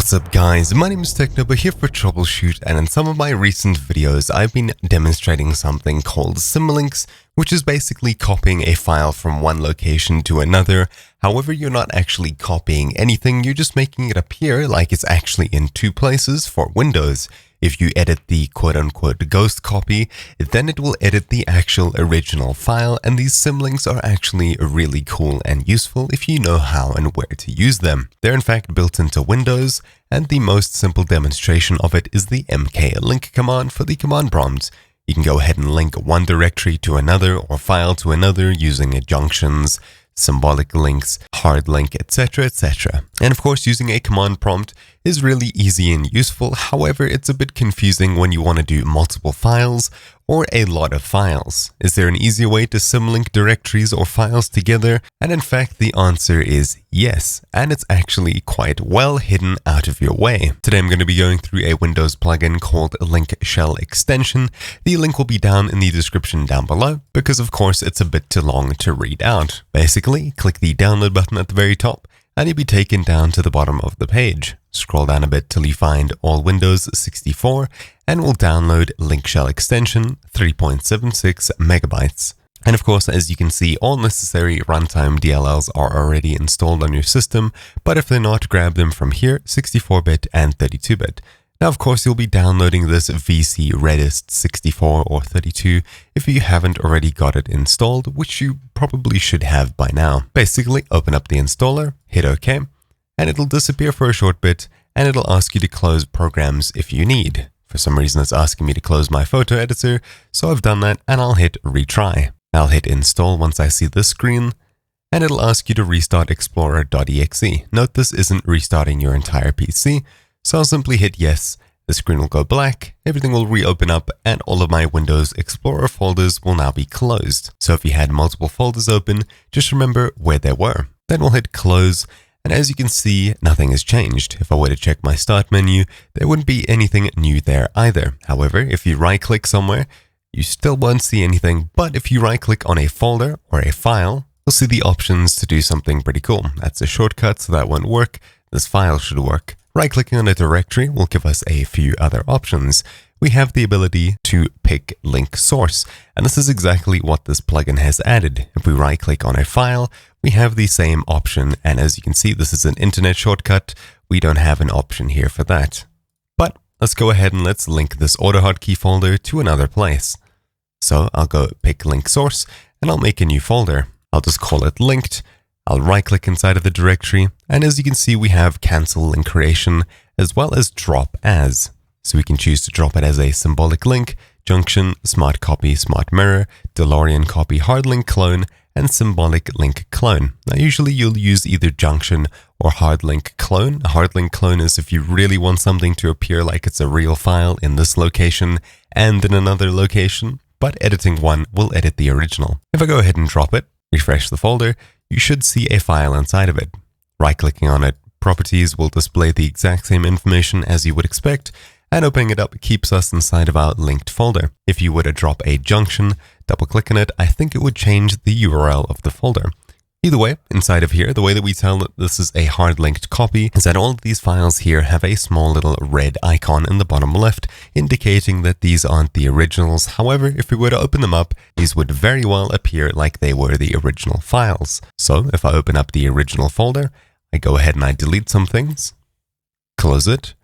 What's up guys, my name is Technoba here for Troubleshoot, and in some of my recent videos I've been demonstrating something called Symlinks, which is basically copying a file from one location to another. However, you're not actually copying anything, you're just making it appear like it's actually in two places for Windows. If you edit the quote-unquote ghost copy, then it will edit the actual original file, and these Symlinks are actually really cool and useful if you know how and where to use them. They're in fact built into Windows, and the most simple demonstration of it is the mklink command for the command prompt. You can go ahead and link one directory to another or file to another using junctions, symbolic links, hard link, etc, etc. And of course, using a command prompt is really easy and useful. However, it's a bit confusing when you want to do multiple files or a lot of files. Is there an easier way to symlink directories or files together? And in fact, the answer is yes, and it's actually quite well hidden out of your way. Today I'm going to be going through a Windows plugin called Link Shell Extension. The link will be down in the description down below, because of course it's a bit too long to read out. Basically, click the download button at the very top, and you'll be taken down to the bottom of the page. Scroll down a bit till you find All Windows 64, and we'll download Link Shell Extension 3.76 megabytes. And of course, as you can see, all necessary runtime DLLs are already installed on your system, but if they're not, grab them from here, 64-bit and 32-bit. Now, of course, you'll be downloading this VC Redist 64 or 32 if you haven't already got it installed, which you probably should have by now. Basically, open up the installer, hit OK, and it'll disappear for a short bit, and it'll ask you to close programs if you need. For some reason, it's asking me to close my photo editor, so I've done that, and I'll hit retry. I'll hit install once I see this screen, and it'll ask you to restart explorer.exe. Note this isn't restarting your entire PC, so I'll simply hit yes. The screen will go black, everything will reopen up, and all of my Windows Explorer folders will now be closed. So if you had multiple folders open, just remember where they were. Then we'll hit close, and as you can see, nothing has changed. If I were to check my start menu, there wouldn't be anything new there either. However, if you right-click somewhere, you still won't see anything, but if you right-click on a folder or a file, you'll see the options to do something pretty cool. That's a shortcut, so that won't work. This file should work. Right-clicking on a directory will give us a few other options. We have the ability to pick link source, and this is exactly what this plugin has added. If we right-click on a file, we have the same option, and as you can see, this is an internet shortcut. We don't have an option here for that. But let's go ahead and let's link this AutoHotkey folder to another place. So I'll go pick link source, and I'll make a new folder. I'll just call it linked. I'll right-click inside of the directory, and as you can see, we have cancel link creation as well as drop as. So we can choose to drop it as a symbolic link, junction, smart copy, smart mirror, DeLorean copy, hard link clone, and symbolic link clone. Now, usually you'll use either junction or hard link clone. A hard link clone is if you really want something to appear like it's a real file in this location and in another location, but editing one will edit the original. If I go ahead and drop it, refresh the folder, you should see a file inside of it. Right-clicking on it, properties will display the exact same information as you would expect, and opening it up keeps us inside of our linked folder. If you were to drop a junction, double-click on it, I think it would change the URL of the folder. Either way, inside of here, the way that we tell that this is a hard-linked copy is that all of these files here have a small little red icon in the bottom left, indicating that these aren't the originals. However, if we were to open them up, these would very well appear like they were the original files. So if I open up the original folder, I go ahead and I delete some things, close it,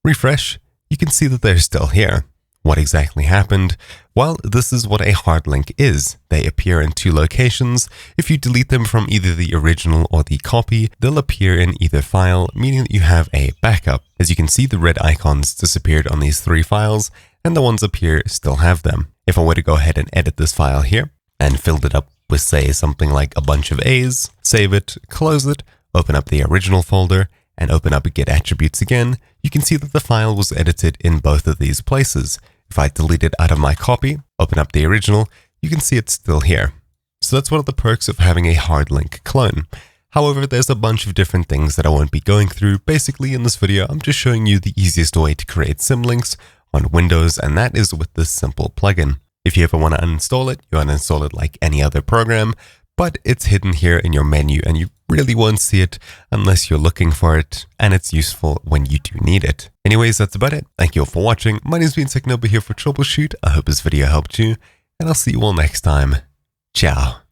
refresh, you can see that they're still here. What exactly happened? Well, this is what a hard link is. They appear in two locations. If you delete them from either the original or the copy, they'll appear in either file, meaning that you have a backup. As you can see, the red icons disappeared on these three files, and the ones up here still have them. If I were to go ahead and edit this file here, and filled it up with, say, something like a bunch of A's, save it, close it, open up the original folder, and open up Get Attributes again, you can see that the file was edited in both of these places. If I delete it out of my copy, open up the original, you can see it's still here. So that's one of the perks of having a hard link clone. However, there's a bunch of different things that I won't be going through. Basically, in this video, I'm just showing you the easiest way to create Symlinks on Windows, and that is with this simple plugin. If you ever want to uninstall it, you uninstall it like any other program, but it's hidden here in your menu, and you really won't see it unless you're looking for it, and it's useful when you do need it. Anyways, that's about it. Thank you all for watching. My name's been Technoba here for Troubleshoot. I hope this video helped you, and I'll see you all next time. Ciao.